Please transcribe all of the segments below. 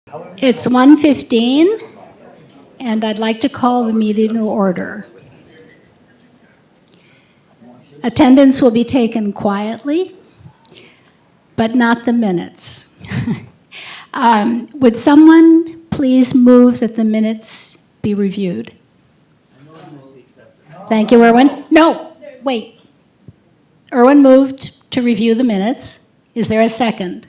It's 1:15, and I'd like to call the meeting to order. Attendance will be taken quietly, but not the minutes. Would someone please move that the minutes be reviewed? Thank you, Erwin. No, wait. Erwin moved to review the minutes. Is there a second?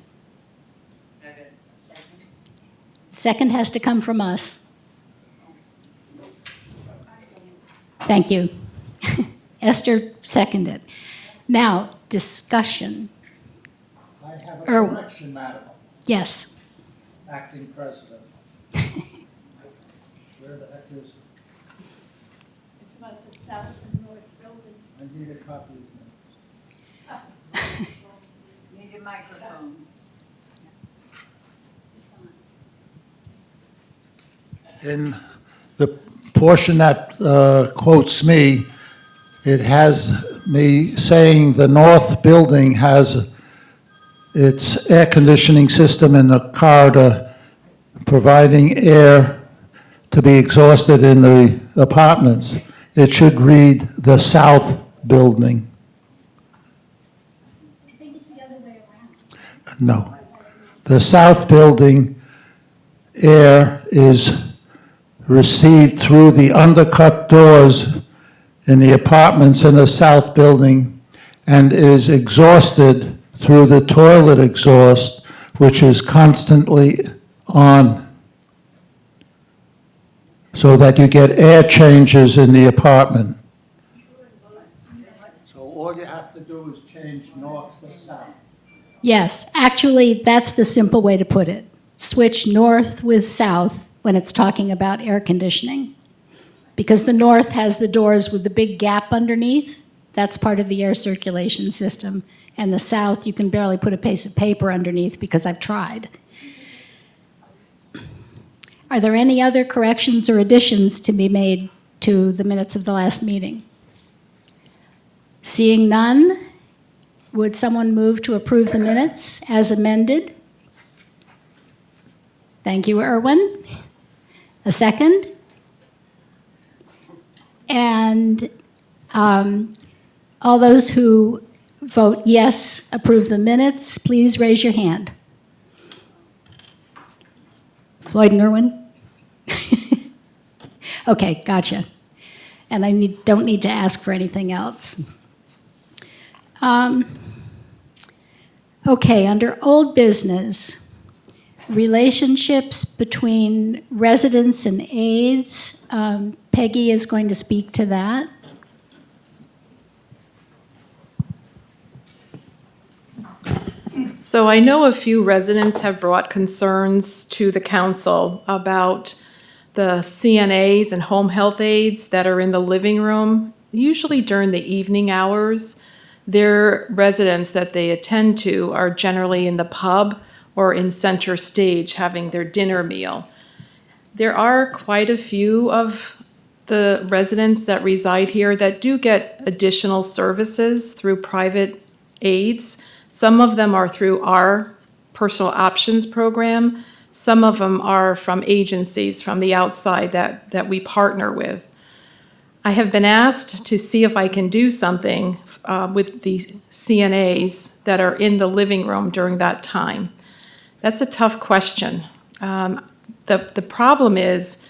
Second has to come from us. Thank you. Esther seconded. Now, discussion. I have a Erwin. correction, madam, Yes. acting president. Where the heck is it? It's about the south and north building. I need a copy of it. Need your microphone. In the portion that quotes me, it has me saying the north building has its air conditioning system in the corridor, providing air to be exhausted in the apartments. It should read the south building. I think it's the other way around. No. The south building air is received through the undercut doors in the apartments in the south building and is exhausted through the toilet exhaust, which is constantly on, so that you get air changes in the apartment. So all you have to do is change north to south. Yes, actually, that's the simple way to put it. Switch north with south when it's talking about air conditioning. Because the north has the doors with the big gap underneath. That's part of the air circulation system. And the south, you can barely put a piece of paper underneath because I've tried. Are there any other corrections or additions to be made to the minutes of the last meeting? Seeing none, would someone move to approve the minutes as amended? Thank you, Erwin. A second? And all those who vote yes, approve the minutes, please raise your hand. Floyd and Erwin? Okay, gotcha. And I don't need to ask for anything else. Okay, under old business, relationships between residents and aides. Peggy is going to speak to that. So I know a few residents have brought concerns to the council about the CNAs and home health aides that are in the living room, usually during the evening hours. Their residents that they attend to are generally in the pub or in center stage having their dinner meal. There are quite a few of the residents that reside here that do get additional services through private aides. Some of them are through our personal options program. Some of them are from agencies from the outside that we partner with. I have been asked to see if I can do something with the CNAs that are in the living room during that time. That's a tough question. The problem is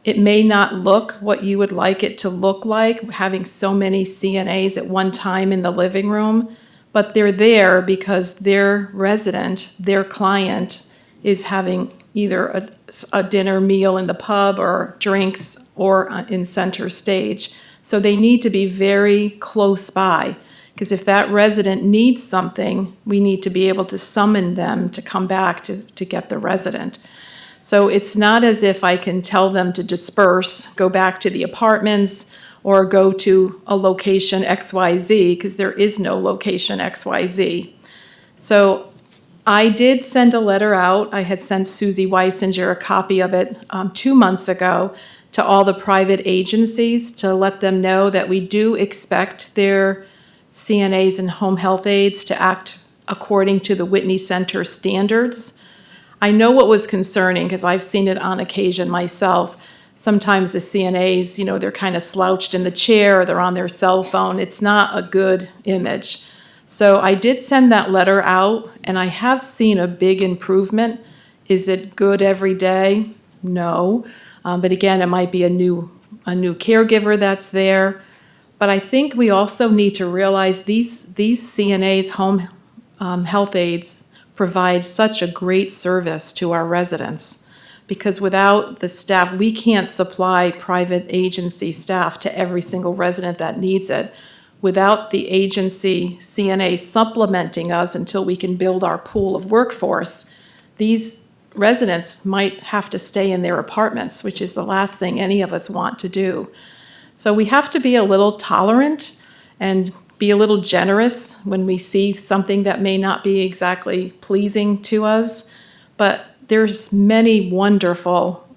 it may not look what you would like it to look like, having so many CNAs at one time in the living room, but they're there because their resident, their client, is having either a dinner meal in the pub or drinks or in center stage. So they need to be very close by, because if that resident needs something, we need to be able to summon them to come back to get the resident. So it's not as if I can tell them to disperse, go back to the apartments, or go to a location XYZ, because there is no location XYZ. So I did send a letter out. I had sent Susie Weisinger a copy of it 2 months ago to all the private agencies to let them know that we do expect their CNAs and home health aides to act according to the Whitney Center standards. I know what was concerning because I've seen it on occasion myself. Sometimes the CNAs, they're kind of slouched in the chair, or they're on their cell phone. It's not a good image. So I did send that letter out, and I have seen a big improvement. Is it good every day? No. But again, it might be a new caregiver that's there. But I think we also need to realize these CNAs, home health aides, provide such a great service to our residents. Because without the staff, we can't supply private agency staff to every single resident that needs it. Without the agency CNA supplementing us until we can build our pool of workforce, these residents might have to stay in their apartments, which is the last thing any of us want to do. So we have to be a little tolerant and be a little generous when we see something that may not be exactly pleasing to us. But there's many wonderful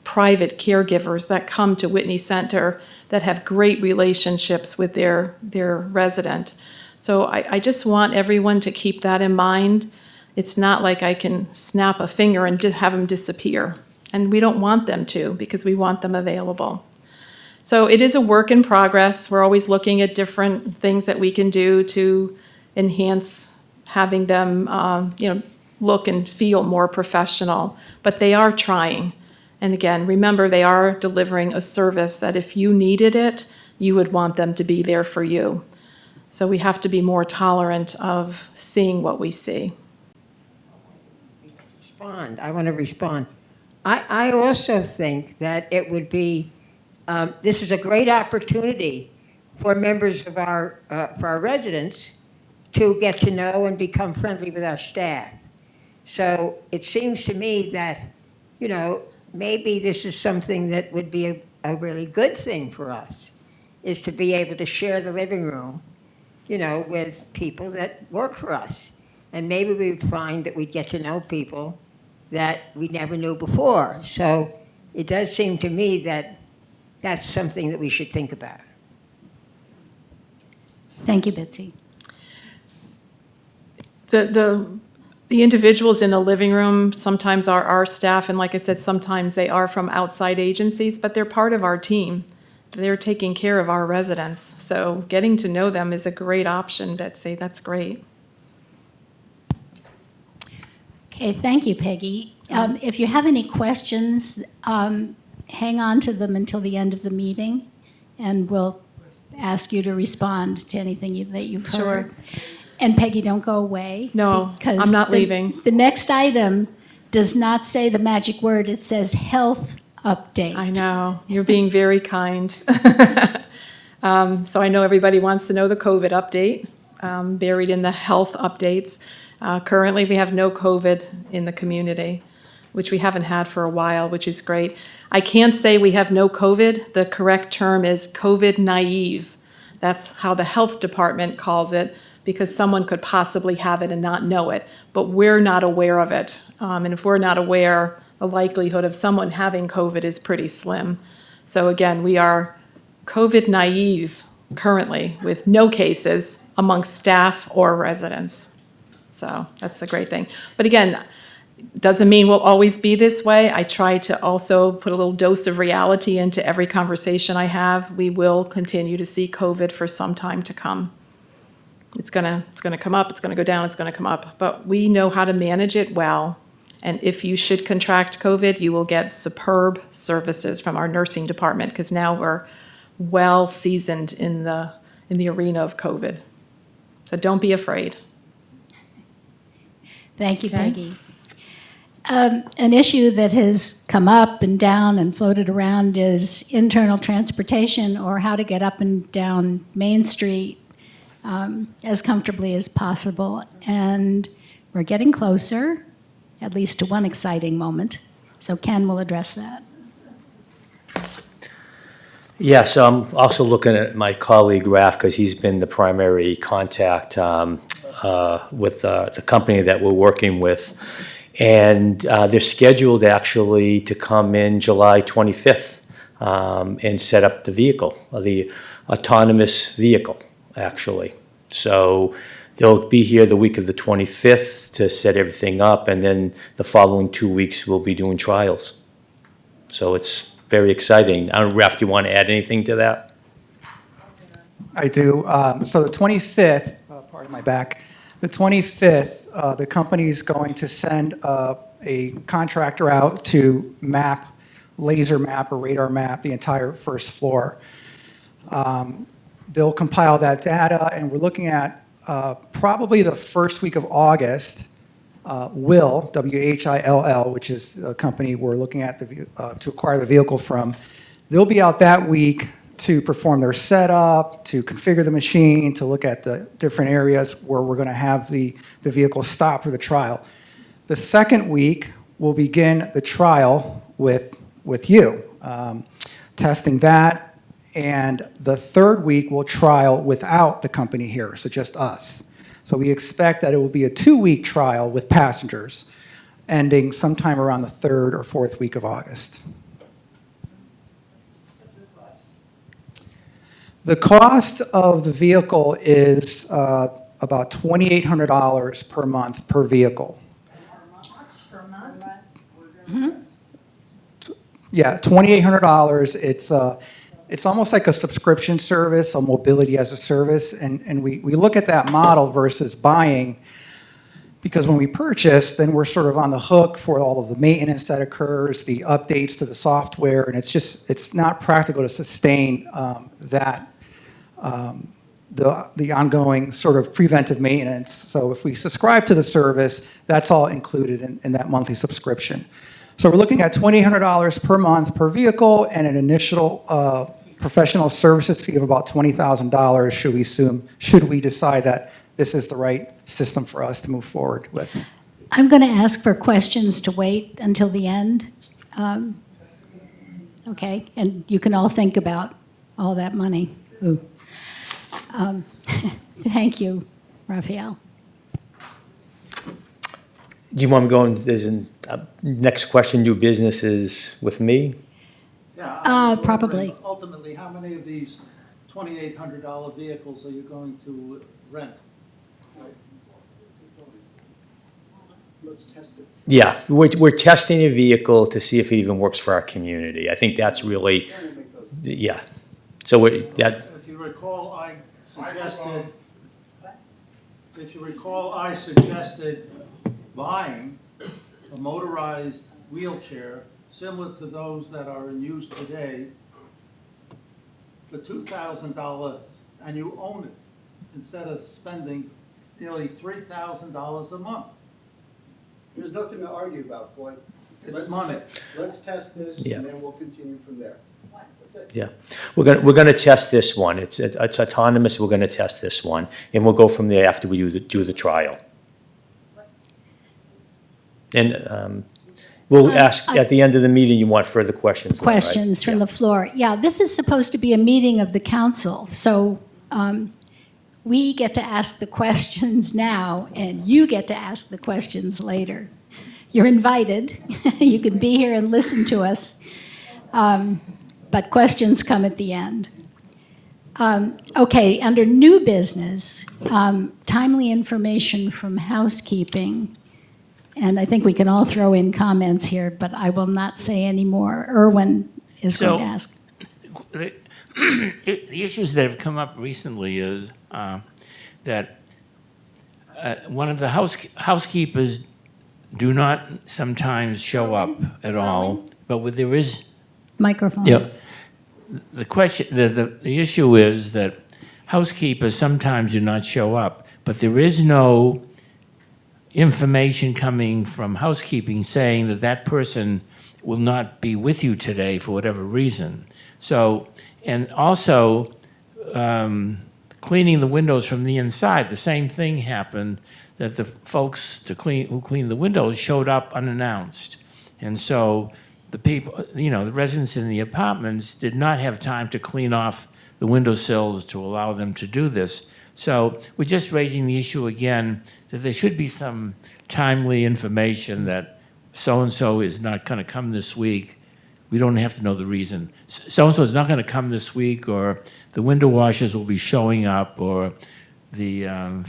private caregivers that come to Whitney Center that have great relationships with their resident. So I just want everyone to keep that in mind. It's not like I can snap a finger and have them disappear. And we don't want them to, because we want them available. So it is a work in progress. We're always looking at different things that we can do to enhance having them, look and feel more professional. But they are trying. And again, remember, they are delivering a service that if you needed it, you would want them to be there for you. So we have to be more tolerant of seeing what we see. I want to respond. I also think that it would be, this is a great opportunity for members of for our residents to get to know and become friendly with our staff. So it seems to me that, maybe this is something that would be a really good thing for us, is to be able to share the living room, with people that work for us. And maybe we would find that we'd get to know people that we never knew before. So it does seem to me that that's something that we should think about. Thank you, Betsy. The individuals in the living room sometimes are our staff, and like I said, sometimes they are from outside agencies, but they're part of our team. They're taking care of our residents. So getting to know them is a great option, Betsy. That's great. Okay, thank you, Peggy. If you have any questions, hang on to them until the end of the meeting, and we'll ask you to respond to anything that you've heard. Sure. And Peggy, don't go away. No, because I'm not leaving. The next item does not say the magic word. It says health update. I know. You're being very kind. So I know everybody wants to know the COVID update, buried in the health updates. Currently, we have no COVID in the community, which we haven't had for a while, which is great. I can't say we have no COVID. The correct term is COVID naive. That's how the health department calls it, because someone could possibly have it and not know it, but we're not aware of it. And if we're not aware, the likelihood of someone having COVID is pretty slim. So again, we are COVID naive currently with no cases amongst staff or residents. So that's a great thing. But again, doesn't mean we'll always be this way. I try to also put a little dose of reality into every conversation I have. We will continue to see COVID for some time to come. It's gonna come up, it's gonna go down, it's gonna come up. But we know how to manage it well. And if you should contract COVID, you will get superb services from our nursing department, because now we're well seasoned in the arena of COVID. So don't be afraid. Thank you, Okay. Peggy. An issue that has come up and down and floated around is internal transportation, or how to get up and down Main Street as comfortably as possible. And we're getting closer, at least to one exciting moment. So Ken will address that. Yes, I'm also looking at my colleague Raf, because he's been the primary contact with the company that we're working with. And they're scheduled actually to come in July 25th and set up the vehicle, the autonomous vehicle, actually. So they'll be here the week of the 25th to set everything up, and then the following 2 weeks we'll be doing trials. So it's very exciting. I don't know, Ralph, do you want to add anything to that? I do. So the 25th, pardon my back, the 25th, the company's going to send a contractor out to map, laser map or radar map the entire first floor. They'll compile that data, and we're looking at probably the first week of August, Will, WHILL, which is the company we're looking at to acquire the vehicle from. They'll be out that week to perform their setup, to configure the machine, to look at the different areas where we're going to have the vehicle stop for the trial. The second week, we'll begin the trial with you, testing that. And the third week, we'll trial without the company here, so just us. So we expect that it will be a 2-week trial with passengers, ending sometime around the 3rd or 4th week of August. The cost of the vehicle is about $2,800 per month per vehicle. Yeah, $2,800. It's almost like a subscription service, a mobility as a service, and we look at that model versus buying, because when we purchase, then we're sort of on the hook for all of the maintenance that occurs, the updates to the software, and it's not practical to sustain the ongoing sort of preventive maintenance. So if we subscribe to the service, that's all included in that monthly subscription. So we're looking at $2,800 per month per vehicle and an initial professional services fee of about $20,000 should we decide that this is the right system for us to move forward with. I'm going to ask for questions to wait until the end. Okay, and you can all think about all that money. Ooh. Thank you, Raphael. Do you want me going, next question, new business is with me? Yeah. Probably. Ultimately, how many of these $2,800 vehicles are you going to rent? Let's test it. Yeah, we're testing a vehicle to see if it even works for our community. I think that's really, yeah. So that, If you recall, I suggested buying a motorized wheelchair similar to those that are in use today for $2,000, and you own it, instead of spending nearly $3,000 a month. There's nothing to argue about, Floyd. It's money. Let's test this, Yeah. and then we'll continue from there. That's it. yeah. We're gonna test this one. It's autonomous, we're gonna test this one, and we'll go from there after we do the trial. And we'll ask, at the end of the meeting, you want further questions? then, right? Questions from the floor. Yeah, this is supposed to be a meeting of the council, so we get to ask the questions now, and you get to ask the questions later. You're invited. You can be here and listen to us, but questions come at the end. Okay, under new business, timely information from housekeeping. And I think we can all throw in comments here, but I will not say any more. Erwin is going to ask. The issues that have come up recently is that one of the housekeepers do not sometimes show up at all, but there is. Microphone. Yeah. The question, the issue is that housekeepers sometimes do not show up, but there is no information coming from housekeeping saying that that person will not be with you today for whatever reason. So, and also cleaning the windows from the inside, the same thing happened, that the folks who cleaned the windows showed up unannounced. And so the people, the residents in the apartments did not have time to clean off the windowsills to allow them to do this. So we're just raising the issue again that there should be some timely information that so-and-so is not going to come this week. We don't have to know the reason. So-and-so is not going to come this week, or the window washers will be showing up, or I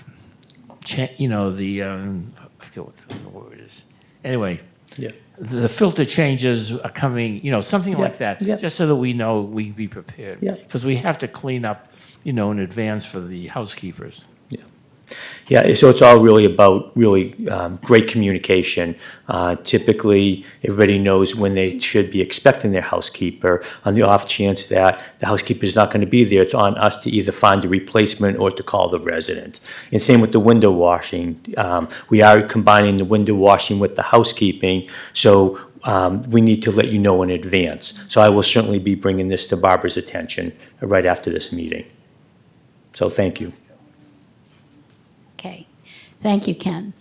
forget what the word is. Anyway, Yeah. the filter changes are coming, something like that, yeah. just so that we know we be prepared. Yeah. Because we have to clean up, in advance for the housekeepers. Yeah, so it's all really about great communication. Typically, everybody knows when they should be expecting their housekeeper. On the off chance that the housekeeper is not going to be there, it's on us to either find a replacement or to call the resident. And same with the window washing. We are combining the window washing with the housekeeping, so we need to let you know in advance. So I will certainly be bringing this to Barbara's attention right after this meeting. So thank you. Okay, thank you, Ken.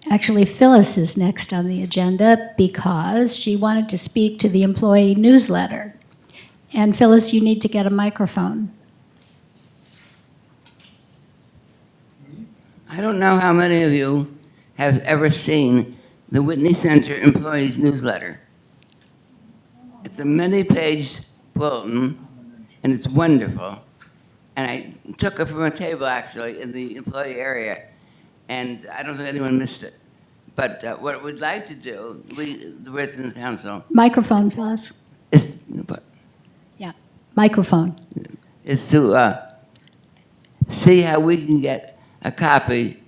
Actually, Phyllis is next on the agenda because she wanted to speak to the employee newsletter. And Phyllis, you need to get a microphone. I don't know how many of you have ever seen the Whitney Center Employees Newsletter. It's a many-page bulletin, and it's wonderful. And I took it from a table, actually, in the employee area, and I don't think anyone missed it. But what we'd like to do, the Residents Council, Microphone, Phyllis. is, Yeah, microphone. is to see how we can get a copy,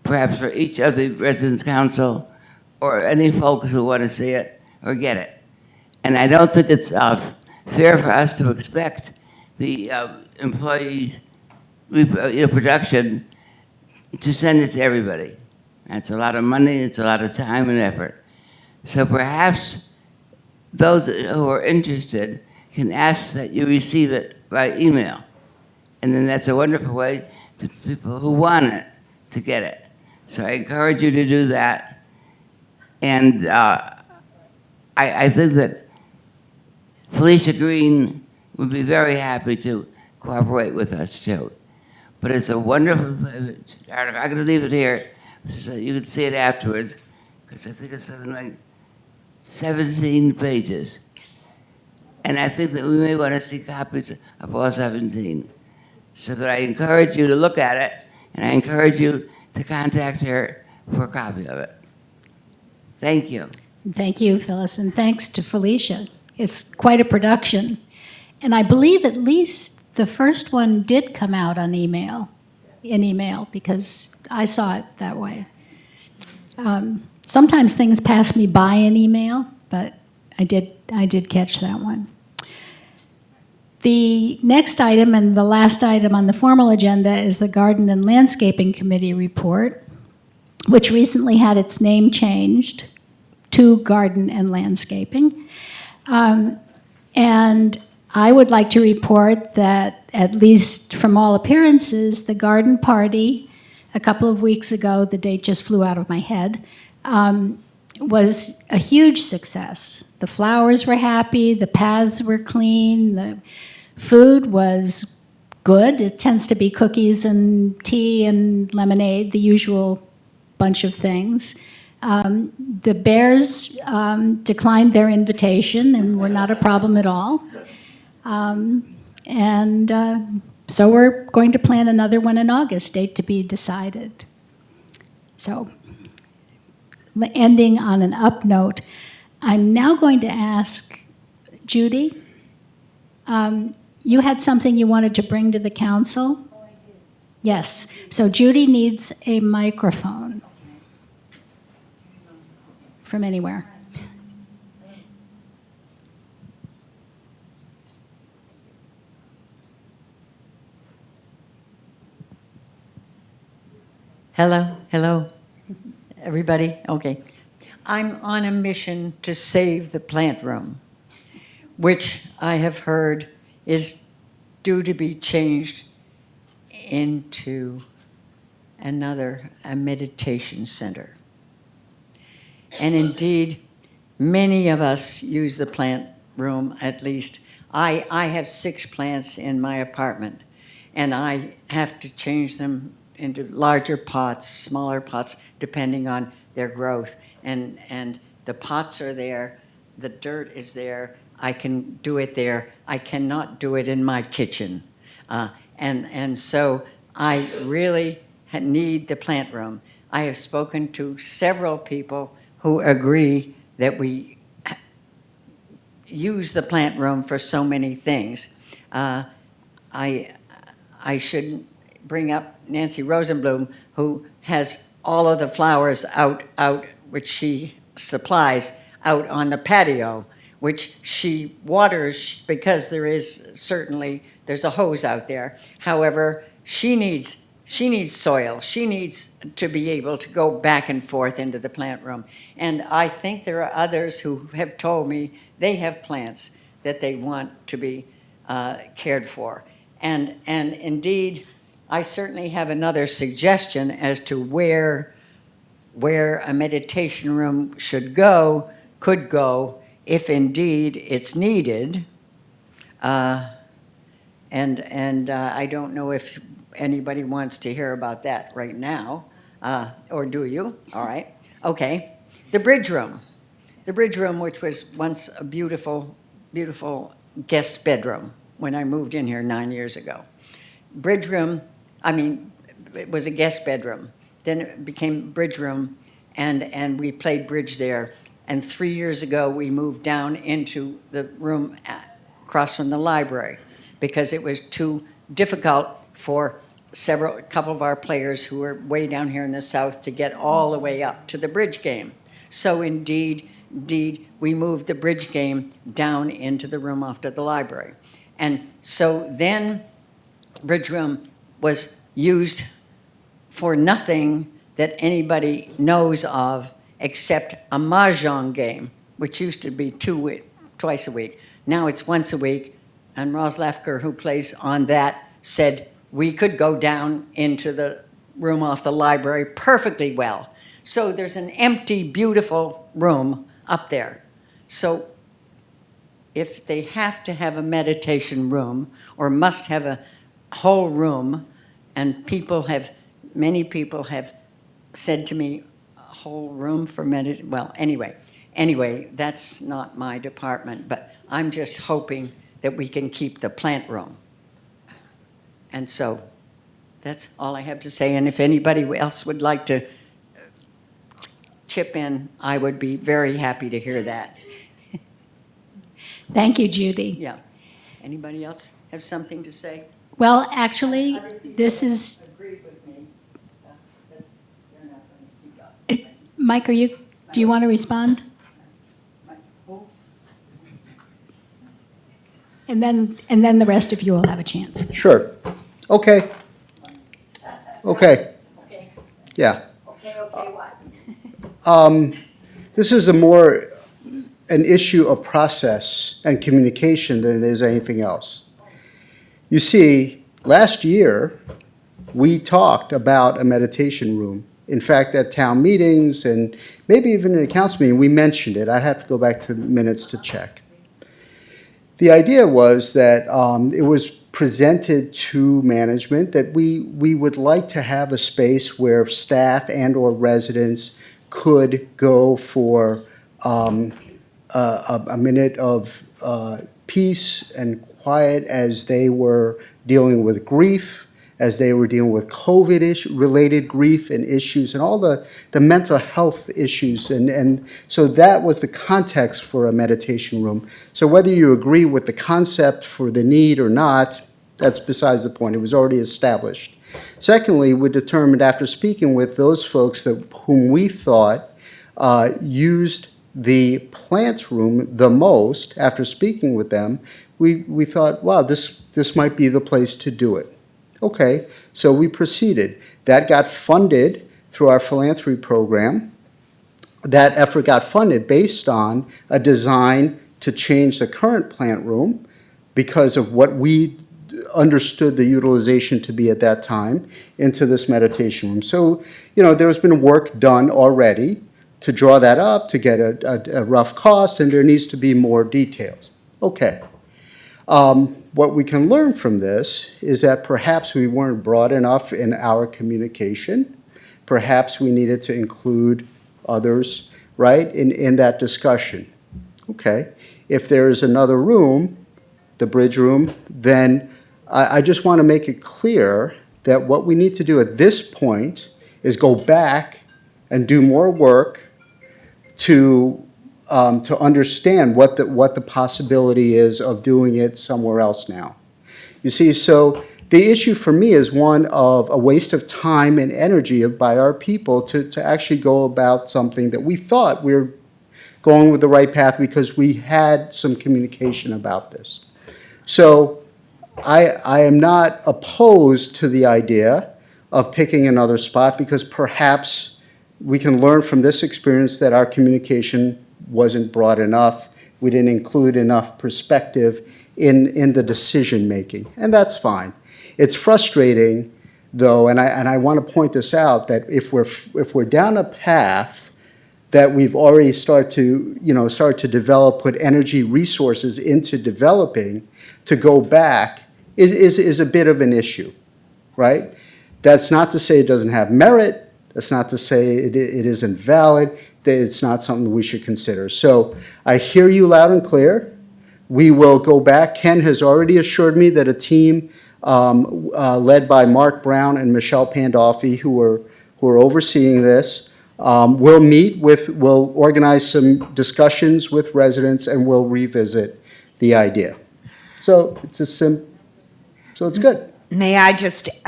perhaps for each of the Residents Council, or any folks who want to see it, or get it. And I don't think it's fair for us to expect the employee production to send it to everybody. That's a lot of money, it's a lot of time and effort. So perhaps those who are interested can ask that you receive it by email. And then that's a wonderful way to people who want it to get it. So I encourage you to do that. And I think that Felicia Green would be very happy to cooperate with us too. But it's a wonderful article. I'm going to leave it here so that you can see it afterwards, because I think it's something like 17 pages. And I think that we may want to see copies of all 17. So that I encourage you to look at it, and I encourage you to contact her for a copy of it. Thank you. Thank you, Phyllis, and thanks to Felicia. It's quite a production. And I believe at least the first one did come out on email, in email, because I saw it that way. Sometimes things pass me by in email, but I did catch that one. The next item and the last item on the formal agenda is the Garden and Landscaping Committee report, which recently had its name changed to Garden and Landscaping. And I would like to report that, at least from all appearances, the garden party a couple of weeks ago, the date just flew out of my head, was a huge success. The flowers were happy, the paths were clean, the food was good. It tends to be cookies and tea and lemonade, the usual bunch of things. The bears declined their invitation and were not a problem at all. So we're going to plan another one in August, date to be decided. So, ending on an up note, I'm now going to ask Judy, you had something you wanted to bring to the council? Oh, I did. Yes, so Judy needs a microphone from anywhere. Hello, everybody? Okay. I'm on a mission to save the plant room, which I have heard is due to be changed into a meditation center. And indeed, many of us use the plant room, at least. I have 6 plants in my apartment, and I have to change them into larger pots, smaller pots, depending on their growth. And the pots are there, the dirt is there, I can do it there. I cannot do it in my kitchen. And so I really need the plant room. I have spoken to several people who agree that we use the plant room for so many things. I should bring up Nancy Rosenblum, who has all of the flowers out, which she supplies out on the patio, which she waters because there's a hose out there. However, she needs soil. She needs to be able to go back and forth into the plant room. And I think there are others who have told me they have plants that they want to be cared for. And indeed, I certainly have another suggestion as to where a meditation room could go, if indeed it's needed. And I don't know if anybody wants to hear about that right now, or do you? All right. Okay. The bridge room. The bridge room, which was once a beautiful, beautiful guest bedroom when I moved in here 9 years ago. Bridge room, it was a guest bedroom. Then it became bridge room, and we played bridge there. And 3 years ago, we moved down into the room across from the library because it was too difficult for a couple of our players who were way down here in the south to get all the way up to the bridge game. So indeed, we moved the bridge game down into the room after the library. And so then bridge room was used for nothing that anybody knows of except a mahjong game, which used to be twice a week. Now it's once a week, and Roz Lefker, who plays on that, said we could go down into the room off the library perfectly well. So there's an empty, beautiful room up there. So if they have to have a meditation room or must have a whole room, and many people have said to me, a whole room for meditation, well, anyway, that's not my department, but I'm just hoping that we can keep the plant room. And so that's all I have to say. And if anybody else would like to chip in, I would be very happy to hear that. Thank you, Judy. Yeah. Anybody else have something to say? Well, actually, this is, Agree with me that you're not going to speak up. Mike, do you want to respond? And then the rest of you will have a chance. Sure. Okay. Okay. Yeah. Okay, what? This is more an issue of process and communication than it is anything else. You see, last year, we talked about a meditation room. In fact, at town meetings and maybe even in a council meeting, we mentioned it. I'd have to go back to minutes to check. The idea was that it was presented to management that we would like to have a space where staff and or residents could go for a minute of peace and quiet as they were dealing with grief, as they were dealing with COVID-related grief and issues and all the mental health issues. And so that was the context for a meditation room. So whether you agree with the concept for the need or not, that's besides the point. It was already established. Secondly, we determined after speaking with those folks whom we thought used the plant room the most, after speaking with them, we thought, wow, this might be the place to do it. Okay, so we proceeded. That got funded through our philanthropy program. That effort got funded based on a design to change the current plant room because of what we understood the utilization to be at that time into this meditation room. So, there's been work done already to draw that up, to get a rough cost, and there needs to be more details. Okay. What we can learn from this is that perhaps we weren't broad enough in our communication. Perhaps we needed to include others, right, in that discussion. Okay. If there is another room, the bridge room, then I just want to make it clear that what we need to do at this point is go back and do more work to understand what the possibility is of doing it somewhere else now. You see, so the issue for me is one of a waste of time and energy by our people to actually go about something that we thought we were going with the right path because we had some communication about this. So I am not opposed to the idea of picking another spot because perhaps we can learn from this experience that our communication wasn't broad enough. We didn't include enough perspective in the decision making, and that's fine. It's frustrating, though, and I want to point this out, that if we're down a path that we've already start to develop, put energy resources into developing, to go back is a bit of an issue, right? That's not to say it doesn't have merit. That's not to say it isn't valid, that it's not something we should consider. So I hear you loud and clear. We will go back. Ken has already assured me that a team led by Mark Brown and Michelle Pandolfi, who are overseeing this, we'll organize some discussions with residents and we'll revisit the idea. So so it's good. May I just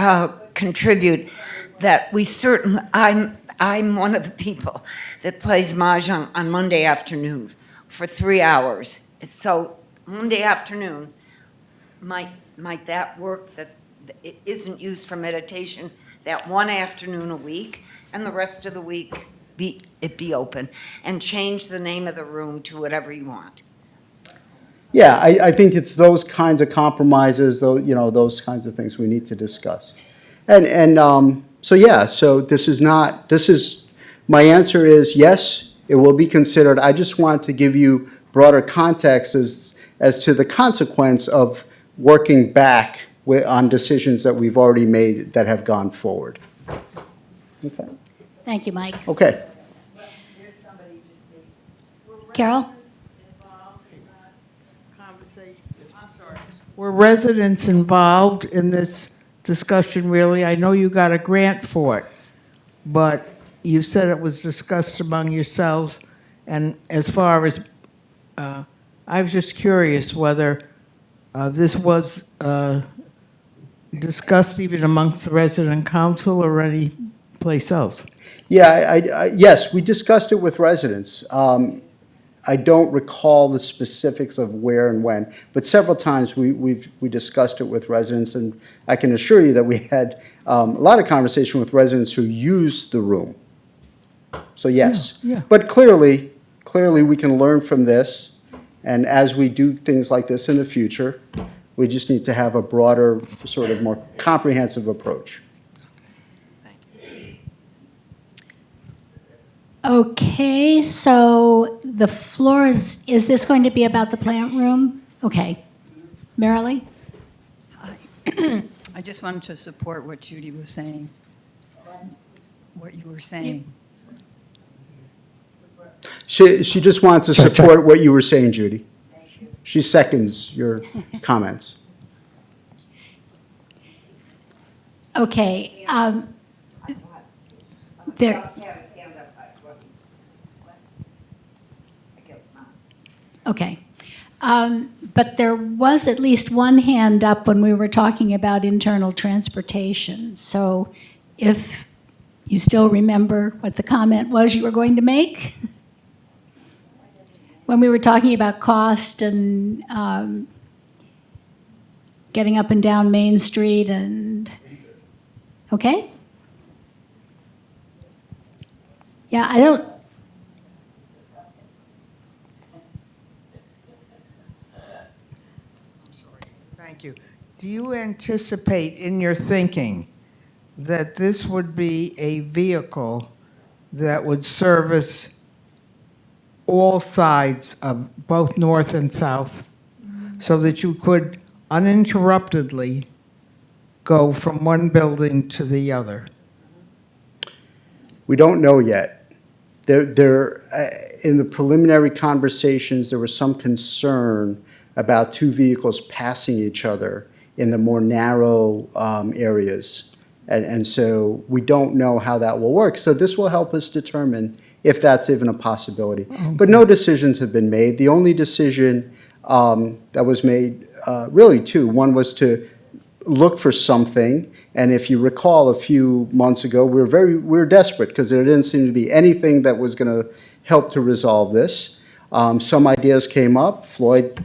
contribute that I'm one of the people that plays mahjong on Monday afternoon for 3 hours. So Monday afternoon, might that work, that it isn't used for meditation, that one afternoon a week, and the rest of the week be open, and change the name of the room to whatever you want? Yeah, I think it's those kinds of compromises, those kinds of things we need to discuss. So my answer is yes, it will be considered. I just want to give you broader context as to the consequence of working back on decisions that we've already made that have gone forward. Okay. Thank you, Mike. Okay. Carol? Were residents involved in this discussion, really? I know you got a grant for it, but you said it was discussed among yourselves, and as far as, I was just curious whether this was discussed even amongst the resident council or any place else? Yeah, yes, we discussed it with residents. I don't recall the specifics of where and when, but several times we discussed it with residents, and I can assure you that we had a lot of conversation with residents who used the room. So yes, Yeah. But clearly we can learn from this, and as we do things like this in the future, we just need to have a broader, sort of more comprehensive approach. Okay, so the floor is this going to be about the plant room? Okay. Marilee? I just wanted to support what Judy was saying, what you were saying. She just wanted to support what you were saying, Judy. She seconds your comments. Okay. There. Okay. But there was at least one hand up when we were talking about internal transportation. So if you still remember what the comment was you were going to make? When we were talking about cost and getting up and down Main Street and, okay? Yeah, I don't, Thank you. Do you anticipate in your thinking that this would be a vehicle that would service all sides of both north and south, so that you could uninterruptedly go from one building to the other? We don't know yet. In the preliminary conversations, there was some concern about two vehicles passing each other in the more narrow areas. And so we don't know how that will work. So this will help us determine if that's even a possibility. But no decisions have been made. The only decision that was made, really two. One was to look for something. And if you recall, a few months ago, we were desperate because there didn't seem to be anything that was going to help to resolve this. Some ideas came up. Floyd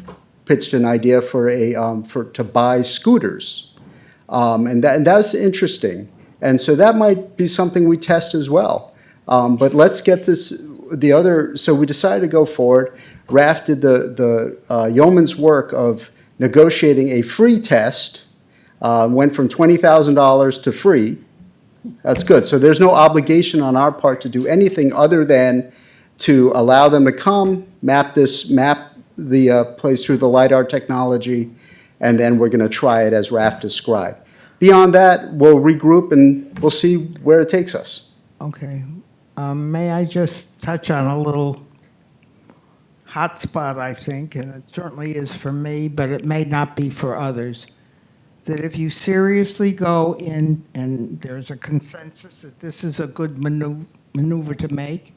pitched an idea to buy scooters, and that's interesting. And so that might be something we test as well. But let's get this. So we decided to go forward. RAF did the yeoman's work of negotiating a free test. Went from $20,000 to free. That's good. So there's no obligation on our part to do anything other than to allow them to come, map the place through the LiDAR technology, and then we're going to try it as RAF described. Beyond that, we'll regroup and we'll see where it takes us. Okay. May I just touch on a little hot spot, I think, and it certainly is for me, but it may not be for others, that if you seriously go in, and there's a consensus that this is a good maneuver to make,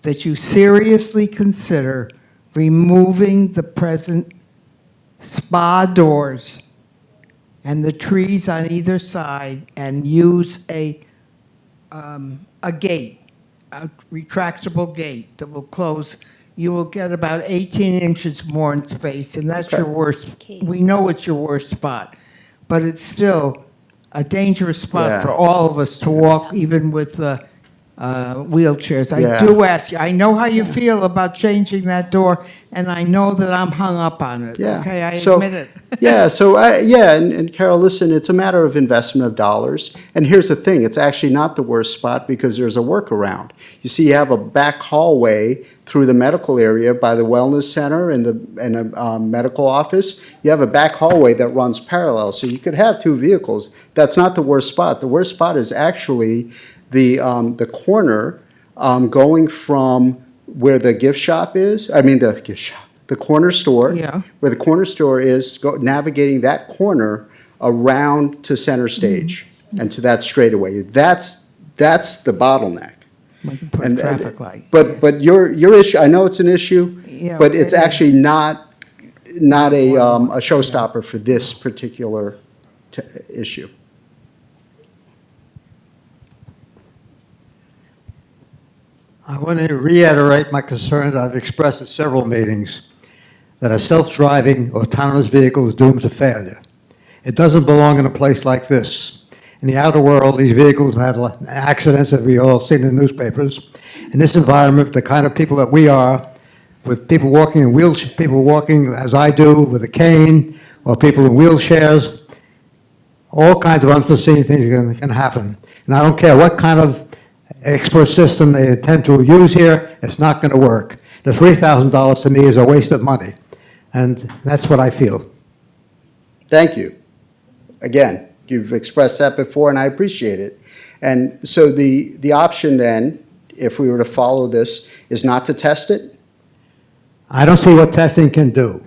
that you seriously consider removing the present spa doors and the trees on either side and use a gate, a retractable gate that will close. You will get about 18 inches more in space, and that's your worst. We know it's your worst spot, but it's still a dangerous spot for all of us to walk, even with the wheelchairs. I do ask you, I know how you feel about changing that door, and I know that I'm hung up on it. Yeah. Okay, I admit it. And Carol, listen, it's a matter of investment of dollars. And here's the thing, it's actually not the worst spot because there's a workaround. You see, you have a back hallway through the medical area by the wellness center and the medical office. You have a back hallway that runs parallel, so you could have two vehicles. That's not the worst spot. The worst spot is actually the corner going from where the gift shop is. The corner store. Yeah. Where the corner store is, navigating that corner around to center stage and to that straightaway. That's the bottleneck. We can put a traffic light. But your issue, I know it's an issue, but it's actually not a showstopper for this particular issue. I want to reiterate my concerns I've expressed at several meetings that a self-driving autonomous vehicle is doomed to failure. It doesn't belong in a place like this. In the outer world, these vehicles have accidents that we all see in the newspapers. In this environment, the kind of people that we are, with people walking in wheelchairs, people walking as I do with a cane, or people in wheelchairs, all kinds of unforeseen things can happen. And I don't care what kind of expert system they intend to use here, it's not going to work. The $3,000 to me is a waste of money, and that's what I feel. Thank you. Again, you've expressed that before, and I appreciate it. And so the option then, if we were to follow this, is not to test it? I don't see what testing can do,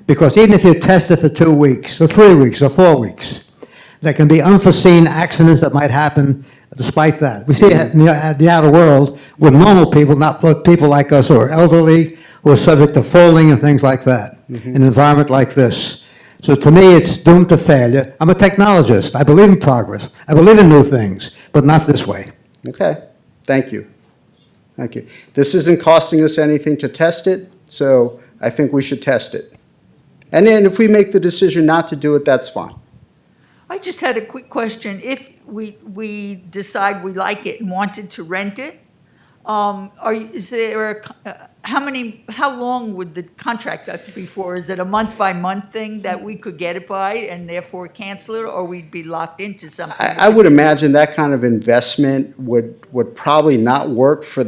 because even if you test it for 2 weeks, or 3 weeks, or 4 weeks, there can be unforeseen accidents that might happen despite that. We see it in the outer world with normal people, not people like us who are elderly, who are subject to falling and things like that, in an environment like this. So to me, it's doomed to failure. I'm a technologist. I believe in progress. I believe in new things, but not this way. Okay, thank you. Thank you. This isn't costing us anything to test it, so I think we should test it. And then if we make the decision not to do it, that's fine. I just had a quick question. If we decide we like it and wanted to rent it, how long would the contract have to be for? Is it a month-by-month thing that we could get it by and therefore cancel it, or we'd be locked into something? I would imagine that kind of investment would probably not work for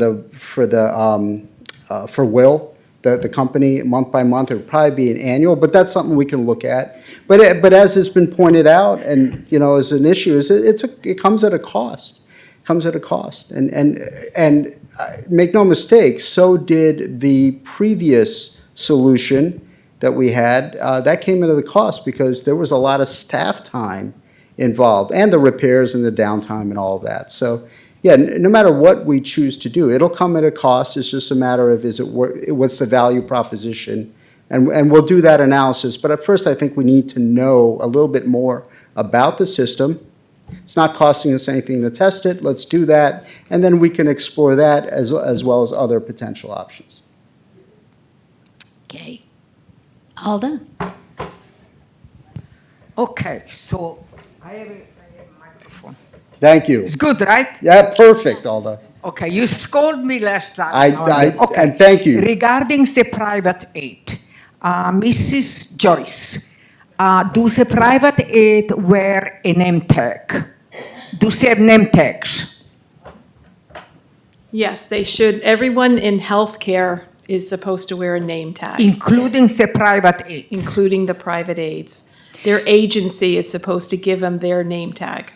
Will, the company, month by month. It would probably be an annual, but that's something we can look at. But as has been pointed out, and as an issue, it comes at a cost. It comes at a cost, and make no mistake, so did the previous solution, that we had, that came into the cost because there was a lot of staff time involved and the repairs and the downtime and all of that. So, yeah, no matter what we choose to do, it'll come at a cost. It's just a matter of what's the value proposition, and we'll do that analysis. But at first, I think we need to know a little bit more about the system. It's not costing us anything to test it. Let's do that, and then we can explore that as well as other potential options. Okay. Alda? Okay, so I have a microphone. Thank you. It's good, right? Yeah, perfect, Alda. Okay, you scolded me last time. Okay. And thank you. Regarding the private aid, Mrs. Joyce, do the private aid wear a name tag? Do they have name tags? Yes, they should. Everyone in healthcare is supposed to wear a name tag, Including the private aids? including the private aides. Their agency is supposed to give them their name tag,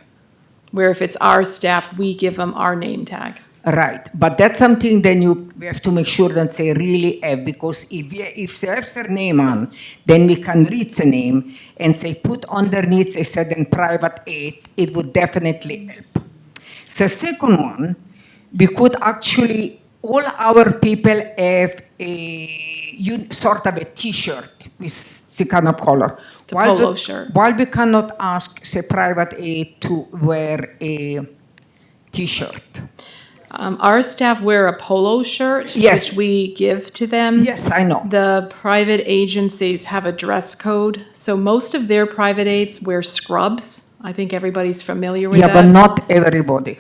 where if it's our staff, we give them our name tag. Right, but that's something then we have to make sure that they really have, because if they have their name on, then we can read the name, and they put underneath, they said in private aid, it would definitely help. The second one, we could actually, all our people have sort of a T-shirt with the kind of color. It's a polo shirt. While we cannot ask the private aid to wear a T-shirt. Our staff wear a polo shirt, Yes. which we give to them. Yes, I know. The private agencies have a dress code, so most of their private aides wear scrubs. I think everybody's familiar with Yeah, that. but not everybody.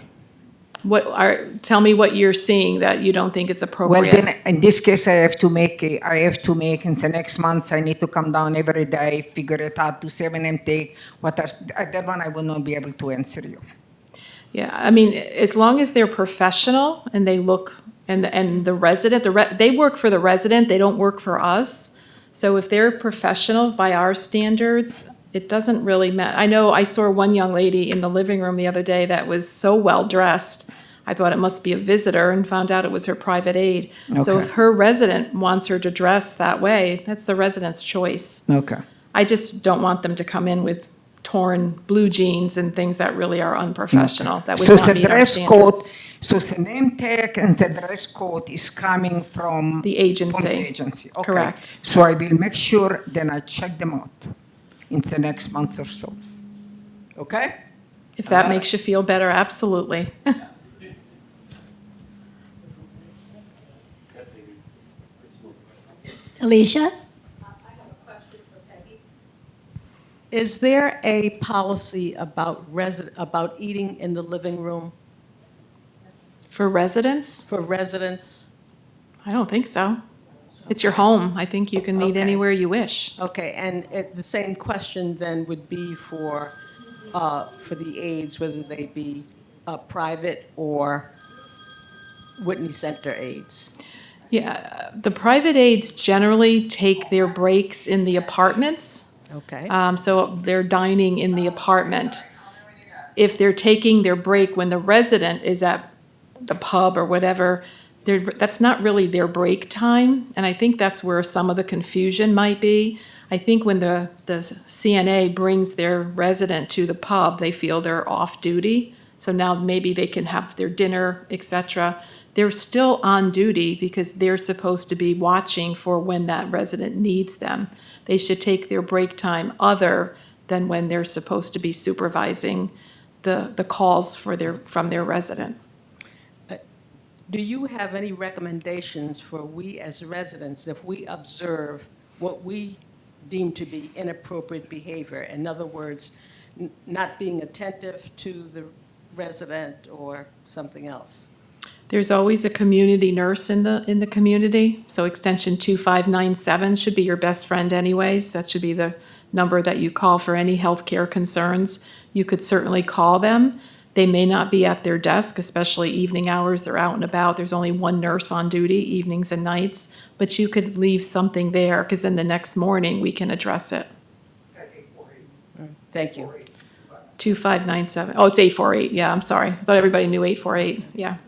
Tell me what you're seeing that you don't think is Well, appropriate. then, in this case, I have to make, in the next month, I need to come down every day, figure it out, do 7 and take, that one I will not be able to answer you. Yeah, I mean, as long as they're professional and they look, and the resident, they work for the resident, they don't work for us. So if they're professional by our standards, it doesn't really matter. I know I saw one young lady in the living room the other day that was so well-dressed, I thought it must be a visitor, and found out it was her private aide. So Okay. if her resident wants her to dress that way, that's the resident's choice. Okay. I just don't want them to come in with torn blue jeans and things that really are unprofessional. That would So not the meet our dress code, standards. so the name tag and the dress code is coming from The agency. From the agency, okay. Correct. So I will make sure, then I check them out in the next month or so. Okay? If that makes you feel better, absolutely. Alicia? Is there a policy about about eating in the living room For residents? for residents? I don't think so. It's your home. I think you can eat Okay. anywhere you wish. Okay, and the same question then would be for the aides, whether they be private or Whitney Center aides. Yeah, the private aides generally take their breaks in the apartments. Okay. So they're dining in the apartment. If they're taking their break when the resident is at the pub or whatever, that's not really their break time. And I think that's where some of the confusion might be. I think when the CNA brings their resident to the pub, they feel they're off duty. So now maybe they can have their dinner, etc. They're still on duty because they're supposed to be watching for when that resident needs them. They should take their break time other than when they're supposed to be supervising the calls from their resident. Do you have any recommendations for we as residents if we observe what we deem to be inappropriate behavior? In other words, not being attentive to the resident or something else? There's always a community nurse in the community, so extension 2597 should be your best friend anyways. That should be the number that you call for any healthcare concerns. You could certainly call them. They may not be at their desk, especially evening hours. They're out and about. There's only one nurse on duty, evenings and nights. But you could leave something there, because then the next morning we can address it. Thank you. 2597. Oh, it's 848. Yeah, I'm sorry. I thought everybody knew 848. Yeah.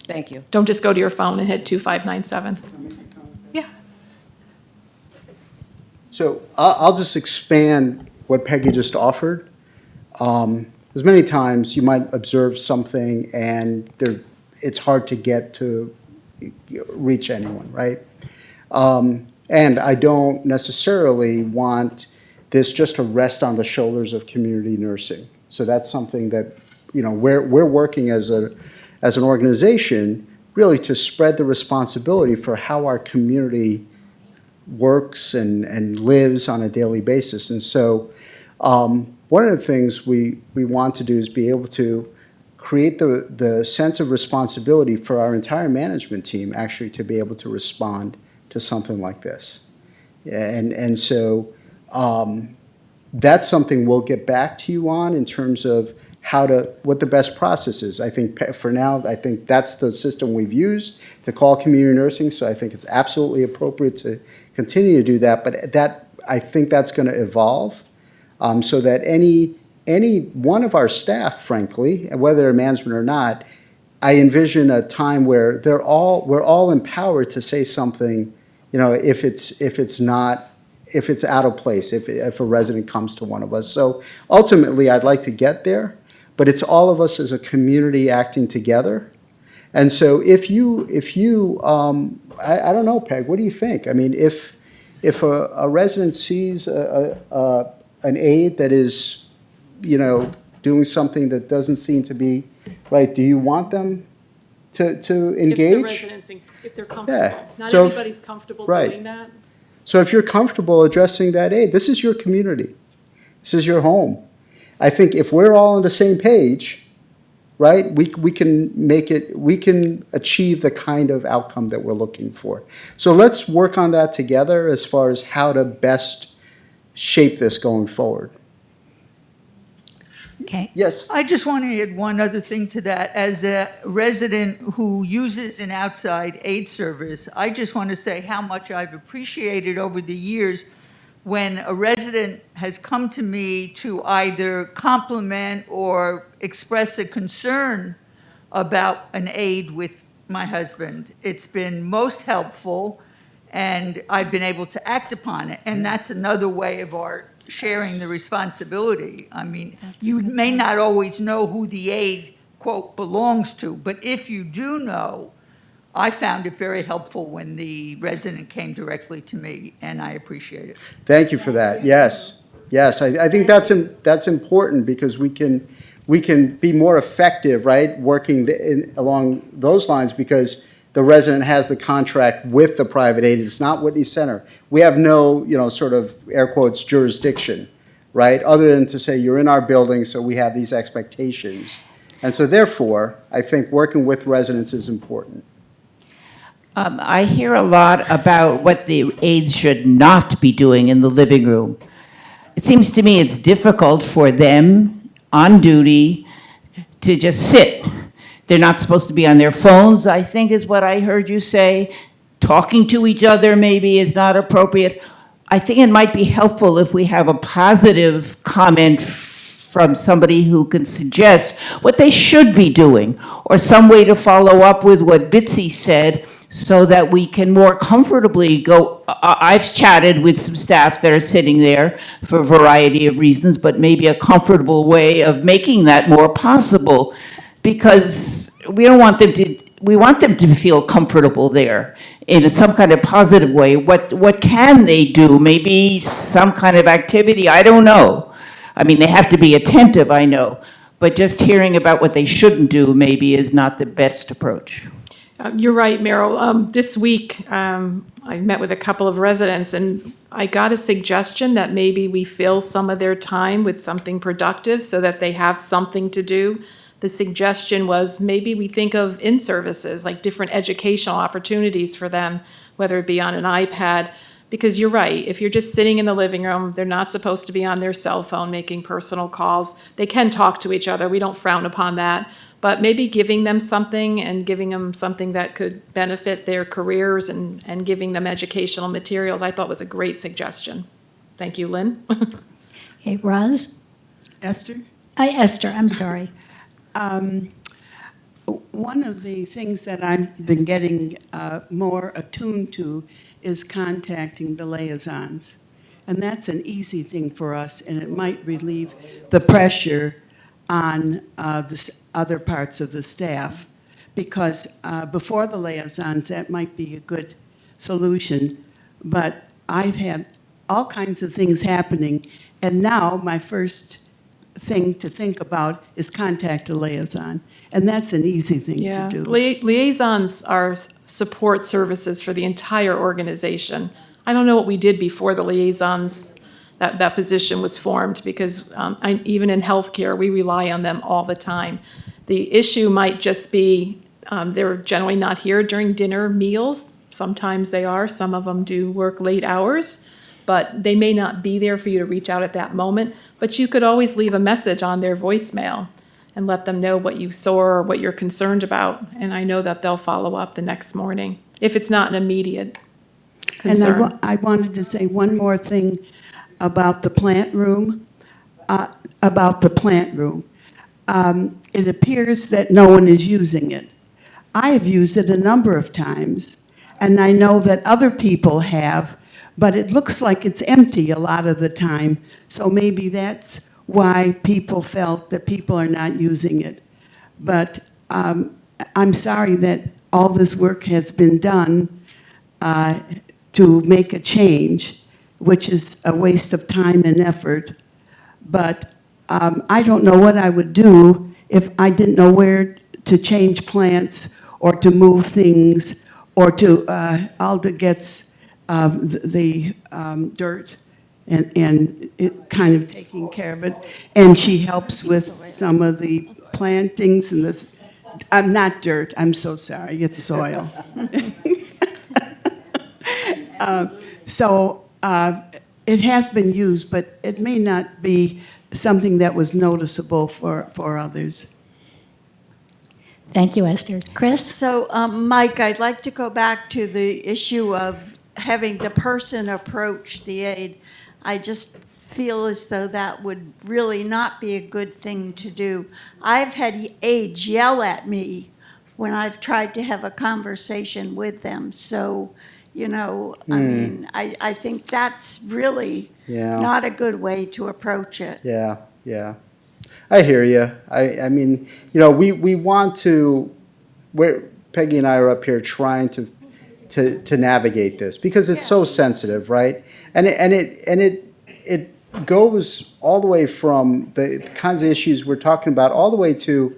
Thank you. Don't just go to your phone and hit 2597. Yeah. So I'll just expand what Peggy just offered. As many times you might observe something and it's hard to get to reach anyone, right? And I don't necessarily want this just to rest on the shoulders of community nursing. So that's something that, we're working as an organization really to spread the responsibility for how our community works and lives on a daily basis. And so one of the things we want to do is be able to create the sense of responsibility for our entire management team actually to be able to respond to something like this. And so that's something we'll get back to you on in terms of what the best process is. I think for now, I think that's the system we've used to call community nursing. So I think it's absolutely appropriate to continue to do that. But I think that's going to evolve so that any one of our staff, frankly, whether they're management or not, I envision a time where we're all empowered to say something, if it's out of place, if a resident comes to one of us. So ultimately, I'd like to get there, but it's all of us as a community acting together. And so if you, I don't know, Peg, what do you think? I mean, if a resident sees an aide that is, doing something that doesn't seem to be right, do you want them to engage? If they're comfortable. Yeah. Not So everybody's comfortable right. doing that. So if you're comfortable addressing that aide, this is your community. This is your home. I think if we're all on the same page, right, we can achieve the kind of outcome that we're looking for. So let's work on that together as far as how to best shape this going forward. Okay. Yes. I just want to add one other thing to that. As a resident who uses an outside aid service, I just want to say how much I've appreciated over the years when a resident has come to me to either compliment or express a concern about an aid with my husband. It's been most helpful, and I've been able to act upon it. And that's another way of our sharing the responsibility. I mean, you may not always know who the aid, quote, belongs to, but if you do know, I found it very helpful when the resident came directly to me, and I appreciate it. Thank you for that. Yes. Yes, I think that's important because we can be more effective, right, working along those lines because the resident has the contract with the private aid. It's not Whitney Center. We have no, sort of air quotes jurisdiction, right? Other than to say you're in our building, so we have these expectations. And so therefore, I think working with residents is important. I hear a lot about what the aides should not be doing in the living room. It seems to me it's difficult for them on duty to just sit. They're not supposed to be on their phones, I think is what I heard you say. Talking to each other maybe is not appropriate. I think it might be helpful if we have a positive comment from somebody who can suggest what they should be doing, or some way to follow up with what Bitsy said so that we can more comfortably go. I've chatted with some staff that are sitting there for a variety of reasons, but maybe a comfortable way of making that more possible, because we want them to feel comfortable there in some kind of positive way. What can they do? Maybe some kind of activity, I don't know. I mean, they have to be attentive, I know, but just hearing about what they shouldn't do maybe is not the best approach. You're right, Meryl. This week, I met with a couple of residents, and I got a suggestion that maybe we fill some of their time with something productive so that they have something to do. The suggestion was maybe we think of in-services, like different educational opportunities for them, whether it be on an iPad. Because you're right, if you're just sitting in the living room, they're not supposed to be on their cell phone making personal calls. They can talk to each other. We don't frown upon that. But maybe giving them something and giving them something that could benefit their careers and giving them educational materials, I thought was a great suggestion. Thank you, Lynn. Okay, Roz? Esther? Esther, I'm sorry. One of the things that I've been getting more attuned to is contacting the liaisons. And that's an easy thing for us, and it might relieve the pressure on other parts of the staff. Because before the liaisons, that might be a good solution. But I've had all kinds of things happening, and now my first thing to think about is contact a liaison. And that's an easy thing to do. Liaisons are support services for the entire organization. I don't know what we did before the liaisons, that position was formed, because even in healthcare, we rely on them all the time. The issue might just be they're generally not here during dinner meals. Sometimes they are. Some of them do work late hours, but they may not be there for you to reach out at that moment. But you could always leave a message on their voicemail and let them know what you saw or what you're concerned about. And I know that they'll follow up the next morning if it's not an immediate concern. And I wanted to say one more thing about the plant room. It appears that no one is using it. I have used it a number of times, and I know that other people have, but it looks like it's empty a lot of the time. So maybe that's why people felt that people are not using it. But I'm sorry that all this work has been done to make a change, which is a waste of time and effort. But I don't know what I would do if I didn't know where to change plants or to move things, or to, Alda gets the dirt and it kind of taking care of it. And she helps with some of the plantings and this. I'm not dirt, I'm so sorry, it's soil. It has been used, but it may not be something that was noticeable for others. Thank you, Esther. Chris? So, Mike, I'd like to go back to the issue of having the person approach the aide. I just feel as though that would really not be a good thing to do. I've had aides yell at me when I've tried to have a conversation with them. So, I mean, I think that's really not a good way to approach it. Yeah, yeah. I hear you. I mean, we want to, Peggy and I are up here trying to navigate this because it's so sensitive, right? And it goes all the way from the kinds of issues we're talking about all the way to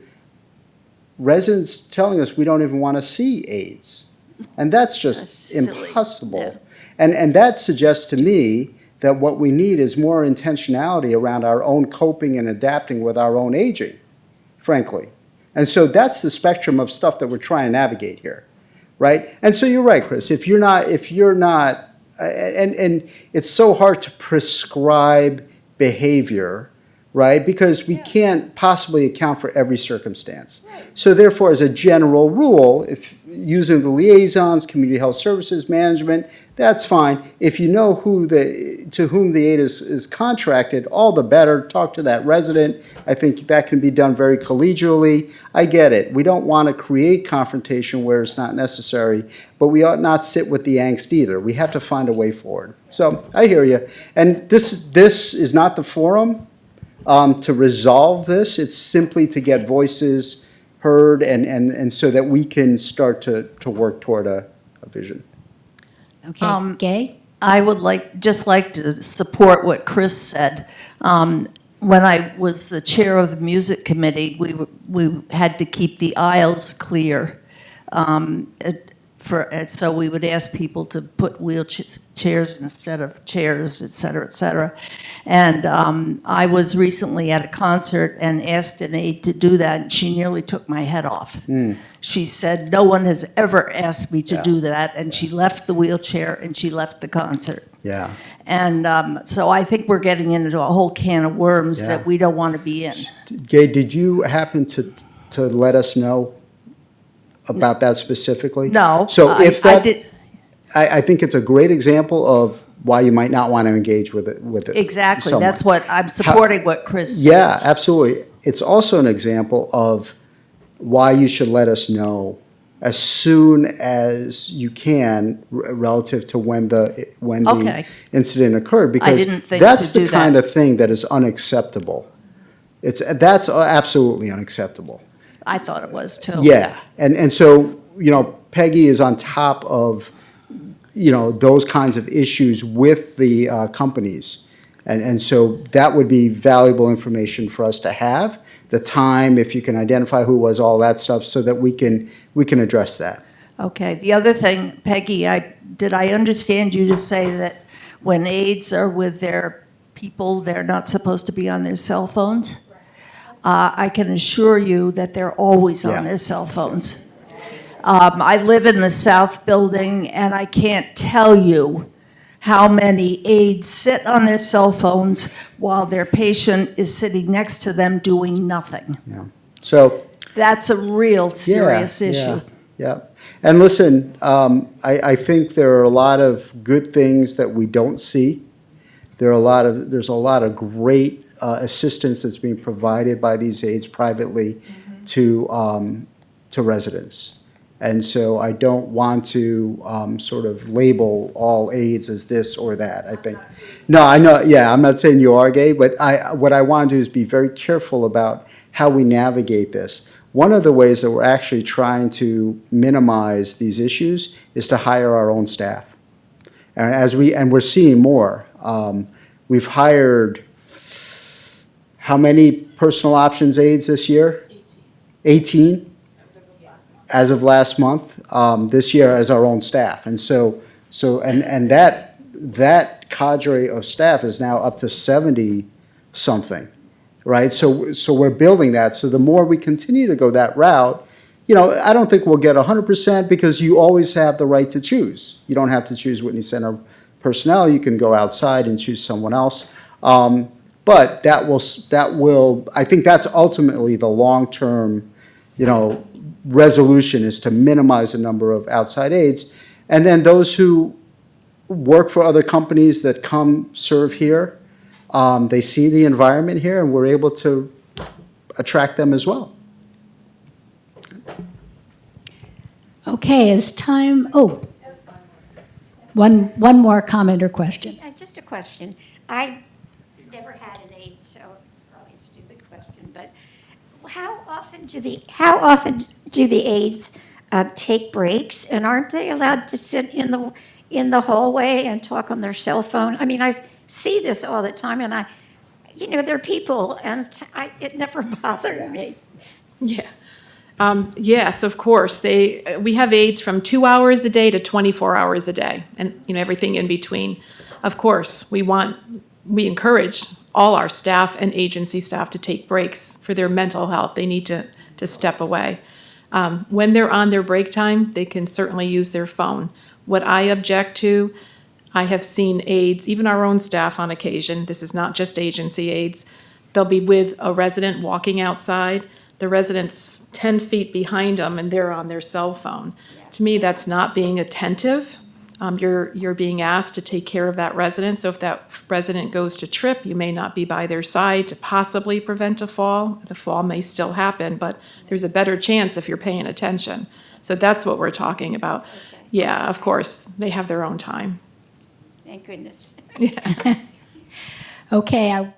residents telling us we don't even want to see aides. And that's just impossible. And that suggests to me that what we need is more intentionality around our own coping and adapting with our own aging, frankly. And so that's the spectrum of stuff that we're trying to navigate here, right? And so you're right, Chris, if you're not, and it's so hard to prescribe behavior, right? Because we can't possibly account for every circumstance. So therefore, as a general rule, if using the liaisons, community health services, management, that's fine. If you know to whom the aide is contracted, all the better. Talk to that resident. I think that can be done very collegially. I get it. We don't want to create confrontation where it's not necessary, but we ought not sit with the angst either. We have to find a way forward. So I hear you. And this is not the forum to resolve this. It's simply to get voices heard and so that we can start to work toward a vision. Okay, Gay? I would just like to support what Chris said. When I was the chair of the music committee, we had to keep the aisles clear. So we would ask people to put wheelchairs instead of chairs, et cetera, et cetera. And I was recently at a concert and asked an aide to do that, and she nearly took my head off. She said, no one has ever asked me to do that, and she left the wheelchair and she left the concert. Yeah. And so I think we're getting into a whole can of worms that we don't want to be in. Gay, did you happen to let us know about that specifically? No. So if that, I did. I think it's a great example of why you might not want to engage with it. Exactly. Someone. That's what I'm supporting. What Chris said. Yeah, absolutely. It's also an example of why you should let us know as soon as you can relative to when the Okay. incident occurred, because didn't think that's to the do kind that. of thing that is unacceptable. That's absolutely unacceptable. I thought it was too. Yeah, and so, Peggy is on top of, those kinds of issues with the companies. And so that would be valuable information for us to have, the time, if you can identify who was, all that stuff, so that we can address that. Okay, the other thing, Peggy, did I understand you to say that when aides are with their people, they're not supposed to be on their cell phones? I can assure you that they're always on their cell phones. I live in the South Building, and I can't tell you how many aides sit on their cell phones while their patient is sitting next to them doing nothing. So, That's a real serious issue. Yeah. And listen, I think there are a lot of good things that we don't see. There's a lot of great assistance that's being provided by these aides privately to residents. And so I don't want to sort of label all aides as this or that, I think. No, I know, I'm not saying you are gay, but what I want to do is be very careful about how we navigate this. One of the ways that we're actually trying to minimize these issues is to hire our own staff. And we're seeing more. We've hired how many personal options aides this year? 18? As of last month, this year as our own staff. And and that cadre of staff is now up to 70 something, right? So we're building that. So the more we continue to go that route, I don't think we'll get 100% because you always have the right to choose. You don't have to choose Whitney Center personnel. You can go outside and choose someone else. But that will, I think that's ultimately the long-term, resolution, is to minimize the number of outside aides. And then those who work for other companies that come serve here, they see the environment here, and we're able to attract them as well. Okay, is time, one more comment or question. Just a question. I never had an aide, so it's probably a stupid question, but how often do the aides take breaks, and aren't they allowed to sit in the hallway and talk on their cell phone? I mean, I see this all the time, and they're people, and it never bothered me. Yeah. Yes, of course. We have aides from 2 hours a day to 24 hours a day, and everything in between. Of course, we encourage all our staff and agency staff to take breaks for their mental health. They need to step away. When they're on their break time, they can certainly use their phone. What I object to, I have seen aides, even our own staff on occasion, this is not just agency aides, they'll be with a resident walking outside, the resident's 10 feet behind them and they're on their cell phone. To me, that's not being attentive. You're being asked to take care of that resident, so if that resident goes to trip, you may not be by their side to possibly prevent a fall. The fall may still happen, but there's a better chance if you're paying attention. So that's what we're talking about. Yeah, of course, they have their own time. Thank goodness. Okay,